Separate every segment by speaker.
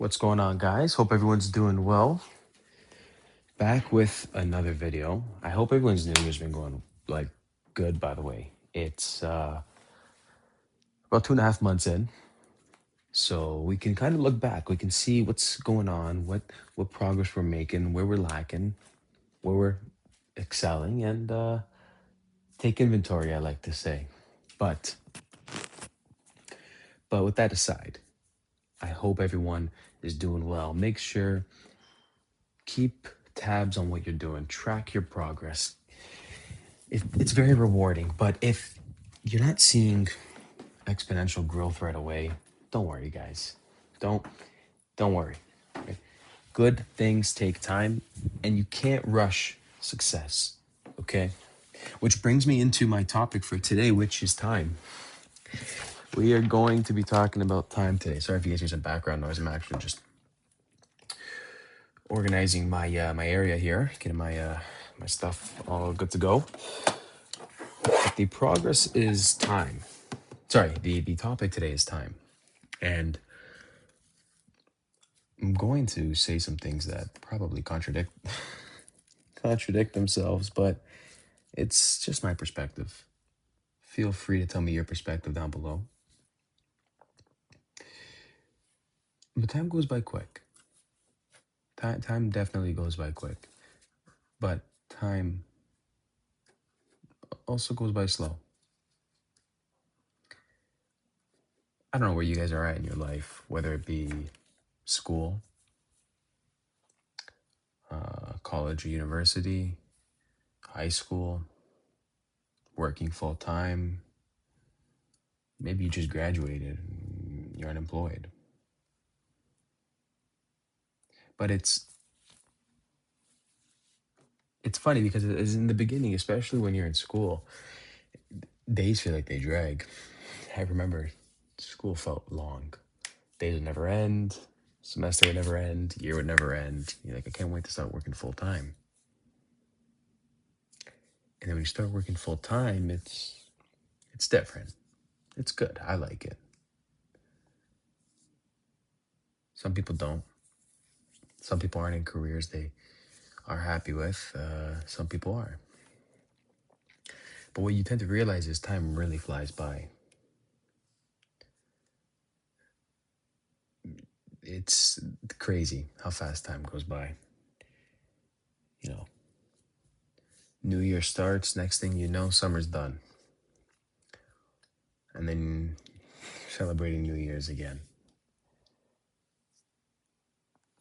Speaker 1: What's going on, guys? Hope everyone's doing well. Back with another video. I hope everyone's New Year's been going good, by the way. It's about 2.5 months in, so we can kind of look back. We can see what's going on, what progress we're making, where we're lacking, where we're excelling, and take inventory, I like to say. But but with that aside, I hope everyone is doing well. Make sure keep tabs on what you're doing, track your progress. It's very rewarding, but if you're not seeing exponential growth right away, don't worry, guys. Don't don't worry. Okay? Good things take time, and you can't rush success. Okay, which brings me into my topic for today, which is time. We are going to be talking about time today. Sorry if you guys hear some background noise. I'm actually just organizing my area here, getting my stuff all good to go. But the progress is time. Sorry, the topic today is time. And I'm going to say some things that probably contradict themselves, but it's just my perspective. Feel free to tell me your perspective down below. But time goes by quick. Time definitely goes by quick. But time also goes by slow. I don't know where you guys are at in your life, whether it be school, college or university, high school, working full time. Maybe you just graduated and you're unemployed. But it's funny because it's in the beginning, especially when you're in school, days feel like they drag. I remember school felt long. Days would never end, semester would never end, year would never end. You're like, I can't wait to start working full time. And then when you start working full time, it's different. It's good. I like it. Some people don't. Some people aren't in careers they are happy with. Some people are. But what you tend to realize is time really flies by. It's crazy how fast time goes by. You know, New Year starts, next thing you know, summer's done. And then celebrating New Year's again.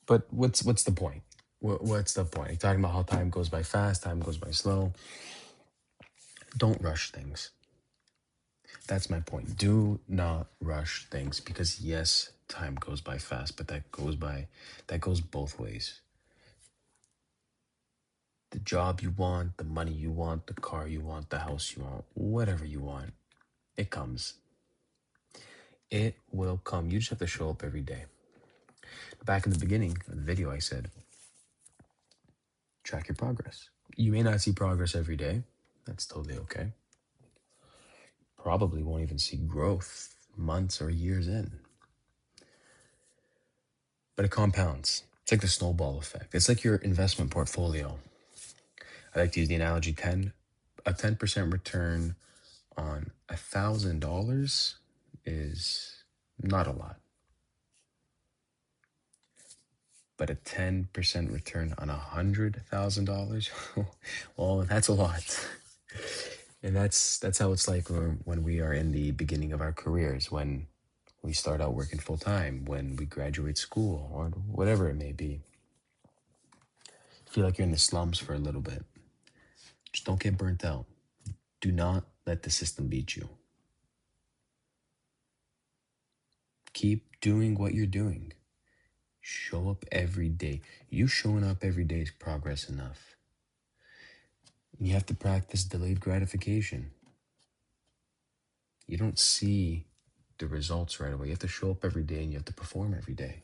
Speaker 1: But what's the point? What's the point? You're talking about how time goes by fast, time goes by slow. Don't rush things. That's my point. Do not rush things because yes, time goes by fast, but that goes both ways. The job you want, the money you want, the car you want, the house you want, whatever you want, it comes. It will come. You just have to show up every day. Back in the beginning of the video, I said, track your progress. You may not see progress every day. That's totally okay. Probably won't even see growth months or years in. But it compounds. It's like the snowball effect. It's like your investment portfolio. I like to use the analogy a 10% return on $1,000 is not a lot. But a 10% return on $100,000, well, that's a lot. And that's how it's like when we are in the beginning of our careers, when we start out working full time, when we graduate school, or whatever it may be. Feel like you're in the slums for a little bit. Just don't get burnt out. Do not let the system beat you. Keep doing what you're doing. Show up every day. You showing up every day is progress enough. You have to practice delayed gratification. You don't see the results right away. You have to show up every day and you have to perform every day.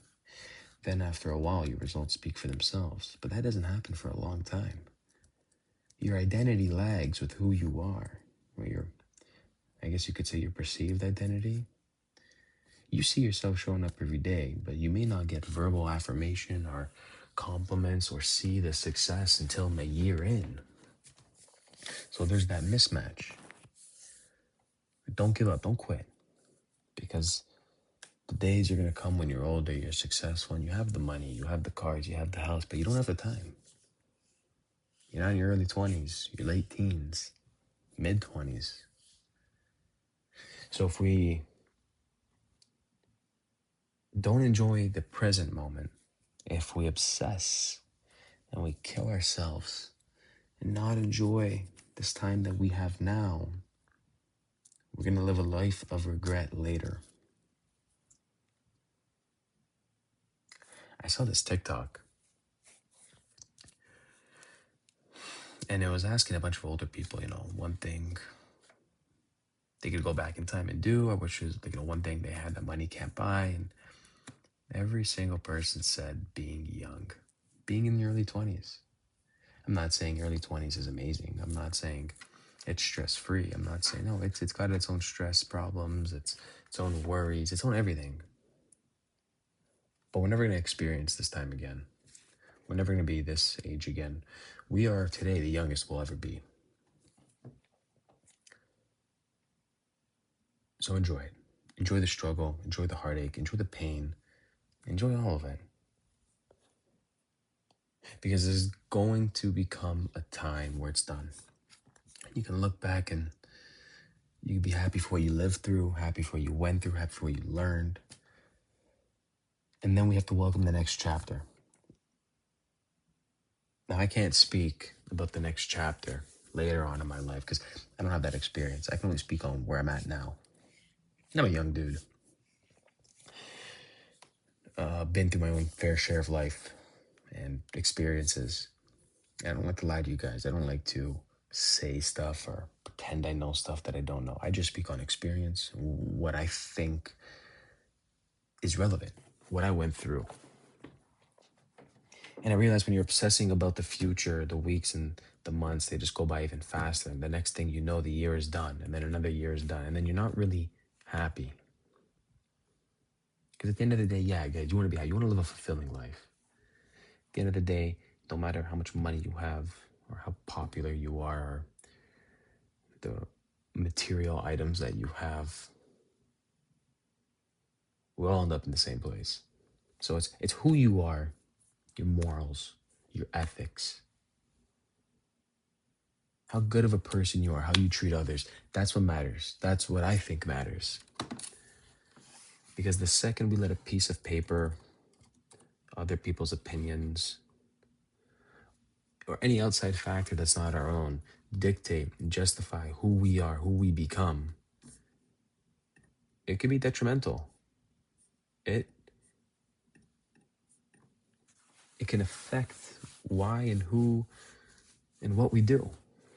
Speaker 1: Then after a while, your results speak for themselves. But that doesn't happen for a long time. Your identity lags with who you are. Or I guess you could say your perceived identity. You see yourself showing up every day, but you may not get verbal affirmation or compliments or see the success until a year in. So there's that mismatch. Don't give up, don't quit, because the days are going to come when you're older, you're successful, and you have the money, you have the cars, you have the house, but you don't have the time. You're not in your early 20s, your late teens, mid 20s. So if we don't enjoy the present moment, if we obsess and we kill ourselves and not enjoy this time that we have now, we're going to live a life of regret later. I saw this TikTok, and it was asking a bunch of older people, one thing they could go back in time and do, or which was, one thing they had that money can't buy. And every single person said being young, being in the early 20s. I'm not saying early 20s is amazing. I'm not saying it's stress-free. I'm not saying, no, it's got its own stress problems, its own worries, its own everything. But we're never going to experience this time again. We're never going to be this age again. We are today the youngest we'll ever be. So enjoy it. Enjoy the struggle. Enjoy the heartache. Enjoy the pain. Enjoy all of it. Because there's going to become a time where it's done. You can look back and you can be happy for what you lived through, happy for what you went through, happy for what you learned. And then we have to welcome the next chapter. Now, I can't speak about the next chapter later on in my life because I don't have that experience. I can only speak on where I'm at now. I'm a young dude. Been through my own fair share of life and experiences. I don't like to lie to you guys. I don't like to say stuff or pretend I know stuff that I don't know. I just speak on experience, what I think is relevant, what I went through. And I realized when you're obsessing about the future, the weeks and the months, they just go by even faster. And the next thing you know, the year is done, and then another year is done, and then you're not really happy. Because at the end of the day, yeah, guys, you want to be happy. You want to live a fulfilling life. At the end of the day, no matter how much money you have or how popular you are or the material items that you have, we all end up in the same place. So it's who you are, your morals, your ethics, how good of a person you are, how you treat others. That's what matters. That's what I think matters. Because the second we let a piece of paper, other people's opinions, or any outside factor that's not our own, dictate and justify who we are, who we become, it can be detrimental. It can affect why and who and what we do.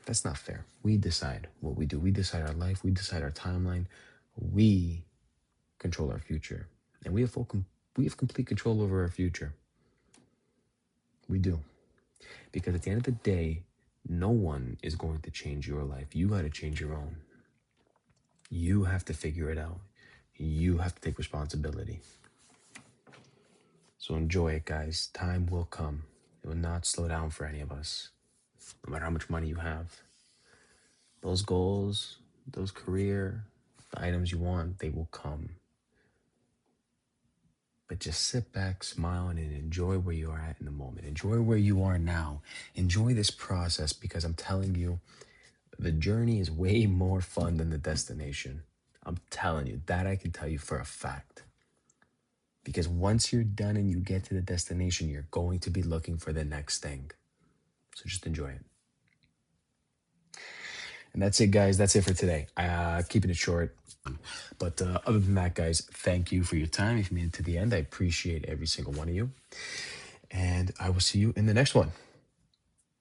Speaker 1: That's not fair. We decide what we do. We decide our life. We decide our timeline. We control our future. And we have complete control over our future. We do. Because at the end of the day, no one is going to change your life. You got to change your own. You have to figure it out. You have to take responsibility. So enjoy it, guys. Time will come. It will not slow down for any of us, no matter how much money you have. Those goals, those career, the items you want, they will come. But just sit back, smile, and enjoy where you are at in the moment. Enjoy where you are now. Enjoy this process, because I'm telling you, the journey is way more fun than the destination. I'm telling you, that I can tell you for a fact. Because once you're done and you get to the destination, you're going to be looking for the next thing. So just enjoy it. And that's it, guys. That's it for today. Keeping it short. But other than that, guys, thank you for your time. If you made it to the end, I appreciate every single one of you. And I will see you in the next one.